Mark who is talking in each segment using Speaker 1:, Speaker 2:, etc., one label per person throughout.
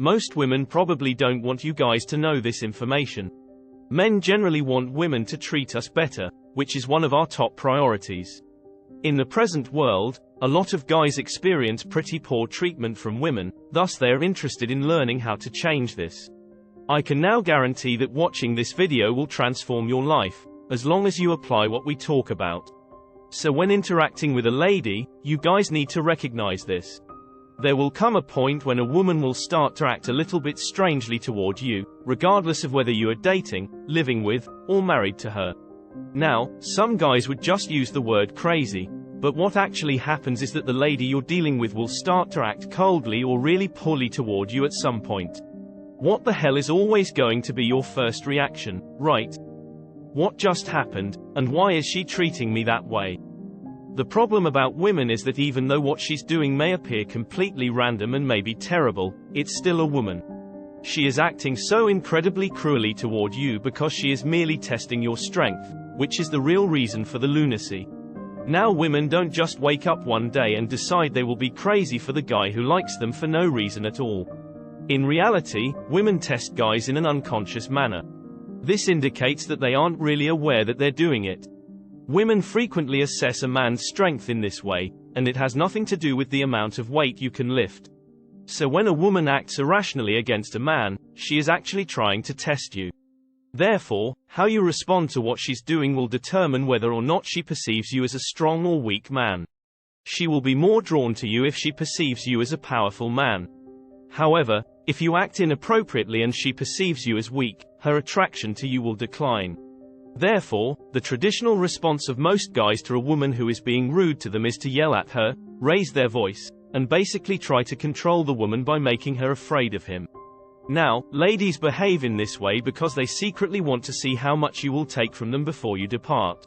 Speaker 1: Most women probably don't want you guys to know this information. Men generally want women to treat us better, which is one of our top priorities. In the present world, a lot of guys experience pretty poor treatment from women, thus they are interested in learning how to change this. I can now guarantee that watching this video will transform your life, as long as you apply what we talk about. So when interacting with a lady, you guys need to recognize this. There will come a point when a woman will start to act a little bit strangely toward you, regardless of whether you are dating, living with, or married to her. Now, some guys would just use the word crazy, but what actually happens is that the lady you're dealing with will start to act coldly or really poorly toward you at some point. What the hell is always going to be your first reaction, right? What just happened, and why is she treating me that way? The problem about women is that even though what she's doing may appear completely random and maybe terrible, it's still a woman. She is acting so incredibly cruelly toward you because she is merely testing your strength, which is the real reason for the lunacy. Now women don't just wake up one day and decide they will be crazy for the guy who likes them for no reason at all. In reality, women test guys in an unconscious manner. This indicates that they aren't really aware that they're doing it. Women frequently assess a man's strength in this way, and it has nothing to do with the amount of weight you can lift. So when a woman acts irrationally against a man, she is actually trying to test you. Therefore, how you respond to what she's doing will determine whether or not she perceives you as a strong or weak man. She will be more drawn to you if she perceives you as a powerful man. However, if you act inappropriately and she perceives you as weak, her attraction to you will decline. Therefore, the traditional response of most guys to a woman who is being rude to them is to yell at her, raise their voice, and basically try to control the woman by making her afraid of him. Now, ladies behave in this way because they secretly want to see how much you will take from them before you depart.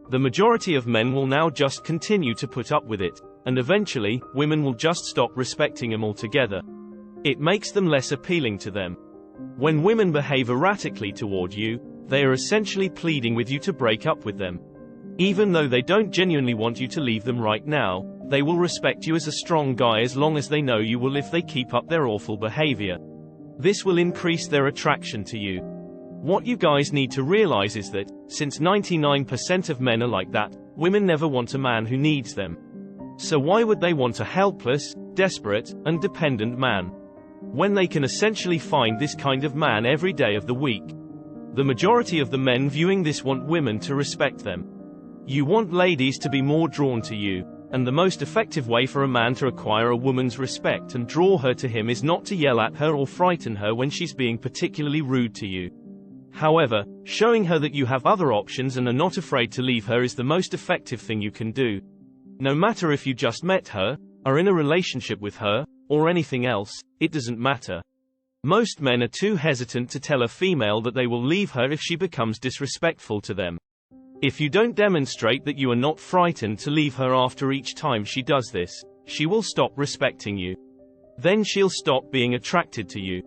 Speaker 1: The majority of men will now just continue to put up with it, and eventually, women will just stop respecting them altogether. It makes them less appealing to them. When women behave erratically toward you, they are essentially pleading with you to break up with them. Even though they don't genuinely want you to leave them right now, they will respect you as a strong guy as long as they know you will if they keep up their awful behavior. This will increase their attraction to you. What you guys need to realize is that, since 99% of men are like that, women never want a man who needs them. So why would they want a helpless, desperate, and dependent man, when they can essentially find this kind of man every day of the week? The majority of the men viewing this want women to respect them. You want ladies to be more drawn to you, and the most effective way for a man to acquire a woman's respect and draw her to him is not to yell at her or frighten her when she's being particularly rude to you. However, showing her that you have other options and are not afraid to leave her is the most effective thing you can do. No matter if you just met her, are in a relationship with her, or anything else, it doesn't matter. Most men are too hesitant to tell a female that they will leave her if she becomes disrespectful to them. If you don't demonstrate that you are not frightened to leave her after each time she does this, she will stop respecting you. Then she'll stop being attracted to you.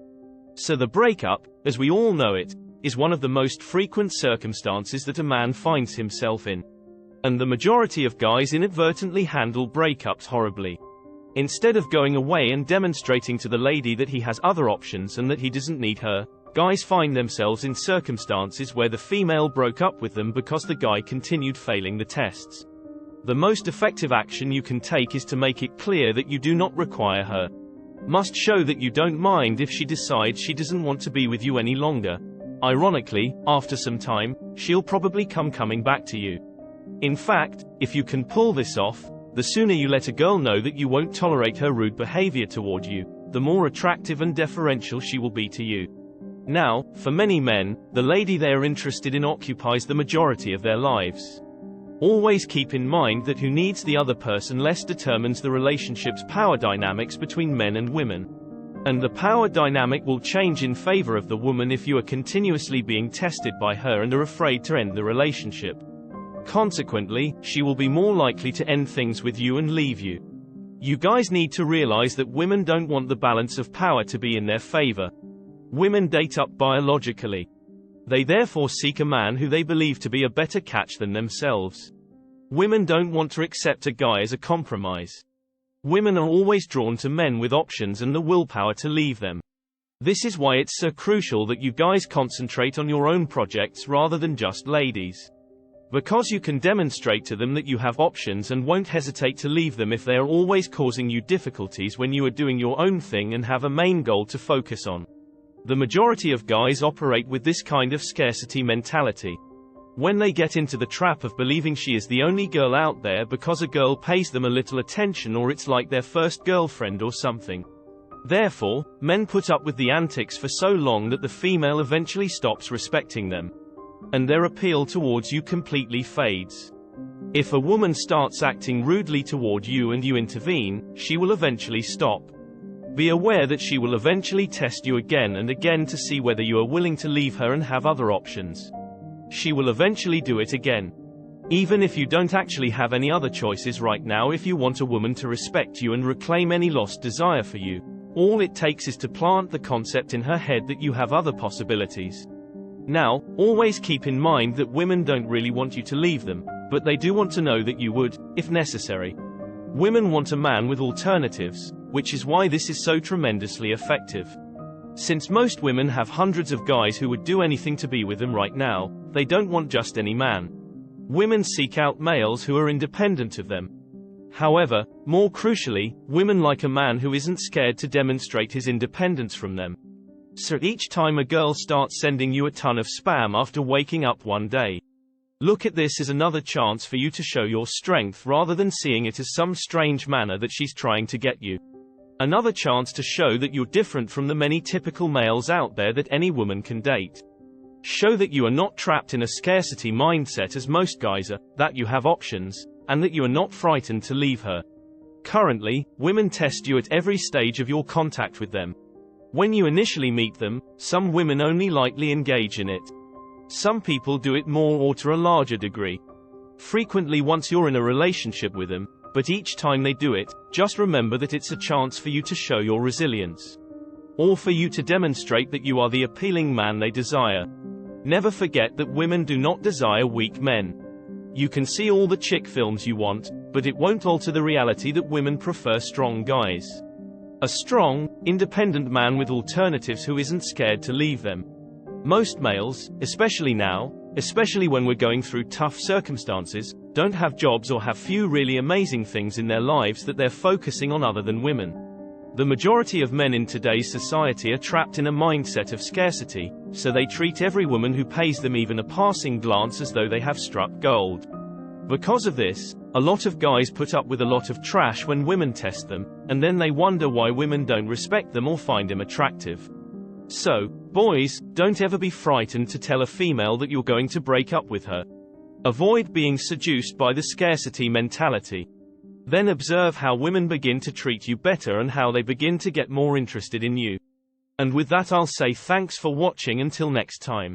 Speaker 1: So the breakup, as we all know it, is one of the most frequent circumstances that a man finds himself in. And the majority of guys inadvertently handle breakups horribly. Instead of going away and demonstrating to the lady that he has other options and that he doesn't need her, guys find themselves in circumstances where the female broke up with them because the guy continued failing the tests. The most effective action you can take is to make it clear that you do not require her. Must show that you don't mind if she decides she doesn't want to be with you any longer. Ironically, after some time, she'll probably coming back to you. In fact, if you can pull this off, the sooner you let a girl know that you won't tolerate her rude behavior toward you, the more attractive and deferential she will be to you. Now, for many men, the lady they are interested in occupies the majority of their lives. Always keep in mind that who needs the other person less determines the relationship's power dynamics between men and women. And the power dynamic will change in favor of the woman if you are continuously being tested by her and are afraid to end the relationship. Consequently, she will be more likely to end things with you and leave you. You guys need to realize that women don't want the balance of power to be in their favor. Women date up biologically. They therefore seek a man who they believe to be a better catch than themselves. Women don't want to accept a guy as a compromise. Women are always drawn to men with options and the willpower to leave them. This is why it's so crucial that you guys concentrate on your own projects rather than just ladies. Because you can demonstrate to them that you have options and won't hesitate to leave them if they are always causing you difficulties when you are doing your own thing and have a main goal to focus on. The majority of guys operate with this kind of scarcity mentality. When they get into the trap of believing she is the only girl out there because a girl pays them a little attention or it's like their first girlfriend or something. Therefore, men put up with the antics for so long that the female eventually stops respecting them. And their appeal towards you completely fades. If a woman starts acting rudely toward you and you intervene, she will eventually stop. Be aware that she will eventually test you again and again to see whether you are willing to leave her and have other options. She will eventually do it again. Even if you don't actually have any other choices right now, if you want a woman to respect you and reclaim any lost desire for you, all it takes is to plant the concept in her head that you have other possibilities. Now, always keep in mind that women don't really want you to leave them, but they do want to know that you would, if necessary. Women want a man with alternatives, which is why this is so tremendously effective. Since most women have hundreds of guys who would do anything to be with them right now, they don't want just any man. Women seek out males who are independent of them. However, more crucially, women like a man who isn't scared to demonstrate his independence from them. So each time a girl starts sending you a ton of spam after waking up one day, look at this as another chance for you to show your strength rather than seeing it as some strange manner that she's trying to get you. Another chance to show that you're different from the many typical males out there that any woman can date. Show that you are not trapped in a scarcity mindset as most guys are, that you have options, and that you are not frightened to leave her. Currently, women test you at every stage of your contact with them. When you initially meet them, some women only lightly engage in it. Some people do it more or to a larger degree. Frequently once you're in a relationship with them, but each time they do it, just remember that it's a chance for you to show your resilience. Or for you to demonstrate that you are the appealing man they desire. Never forget that women do not desire weak men. You can see all the chick films you want, but it won't alter the reality that women prefer strong guys. A strong, independent man with alternatives who isn't scared to leave them. Most males, especially now, especially when we're going through tough circumstances, don't have jobs or have few really amazing things in their lives that they're focusing on other than women. The majority of men in today's society are trapped in a mindset of scarcity, so they treat every woman who pays them even a passing glance as though they have struck gold. Because of this, a lot of guys put up with a lot of trash when women test them, and then they wonder why women don't respect them or find them attractive. So, boys, don't ever be frightened to tell a female that you're going to break up with her. Avoid being seduced by the scarcity mentality. Then observe how women begin to treat you better and how they begin to get more interested in you. And with that I'll say thanks for watching until next time.